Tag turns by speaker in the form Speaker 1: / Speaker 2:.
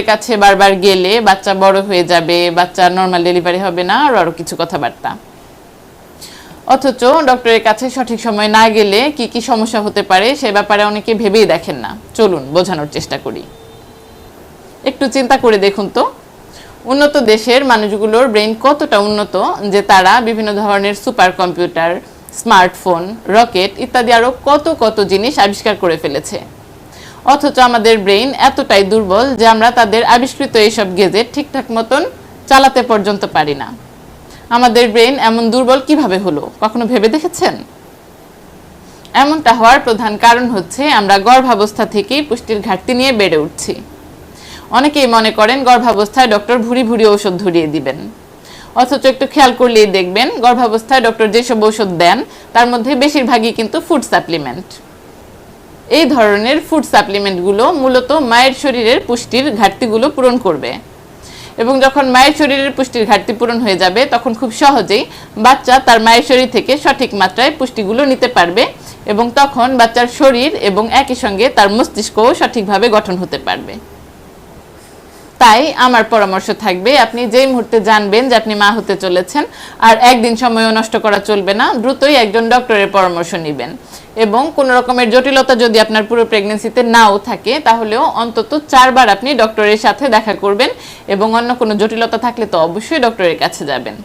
Speaker 1: ডক্টরের কাছে বারবার গেলে বাচ্চা বড় হয়ে যাবে, বাচ্চা নর্মাল ডেলিভারি হবে না, আরো কিছু কথাবার্তা। অথচ ডক্টরের কাছে সঠিক সময় না গেলে কি কি সমস্যা হতে পারে সে ব্যাপারে অনেকে ভেবেই দেখেন না। চলুন বোঝানোর চেষ্টা করি। একটু চিন্তা করে দেখুন তো, উন্নত দেশের মানুষগুলোর ব্রেন কতটা উন্নত যে তারা বিভিন্ন ধরনের সুপার কম্পিউটার, স্মার্টফোন, রকেট ইত্যাদি আরও কত কত জিনিস আবিষ্কার করে ফেলেছে। অথচ আমাদের ব্রেন এতটাই দুর্বল যে আমরা তাদের আবিষ্কৃত এইসব গেজেট ঠিকঠাক মতন চালাতে পর্যন্ত পারি না। আমাদের ব্রেন এমন দুর্বল কিভাবে হলো, কখনো ভেবে দেখেছেন? এমনটা হওয়ার প্রধান কারণ হচ্ছে আমরা গর্ভাবস্থা থেকেই পুষ্টির ঘাটতি নিয়ে বেড়ে উঠছি। অনেকেই মনে করেন গর্ভাবস্থায় ডক্টর ভুরি ভুরি ঔষধ ধরিয়ে দিবেন, অথচ একটু খেয়াল করলেই দেখবেন গর্ভাবস্থায় ডক্টর যেসব ঔষধ দেন তার মধ্যে বেশিরভাগই কিন্তু ফুড সাপ্লিমেন্ট। এই ধরনের ফুড সাপ্লিমেন্টগুলো মূলত মায়ের শরীরের পুষ্টির ঘাটতিগুলো পূরণ করবে, এবং যখন মায়ের শরীরের পুষ্টির ঘাটতি পূরণ হয়ে যাবে তখন খুব সহজেই বাচ্চা তার মায়ের শরীর থেকে সঠিক মাত্রায় পুষ্টিগুলো নিতে পারবে, এবং তখন বাচ্চার শরীর এবং একই সঙ্গে তার মস্তিষ্কও সঠিকভাবে গঠন হতে পারবে। তাই আমার পরামর্শ থাকবে, আপনি যেই মুহূর্তে জানবেন যে আপনি মা হতে চলেছেন, আর একদিন সময়ও নষ্ট করা চলবে না, দ্রুতই একজন ডক্টরের পরামর্শ নেবেন। এবং কোনো রকমের জটিলতা যদি আপনার পুরো প্রেগন্যান্সিতে নাও থাকে তাহলেও অন্তত 4 বার আপনি ডক্টরের সাথে দেখা করবেন, এবং অন্য কোনো জটিলতা থাকলে তো অবশ্যই ডক্টরের কাছে যাবেন।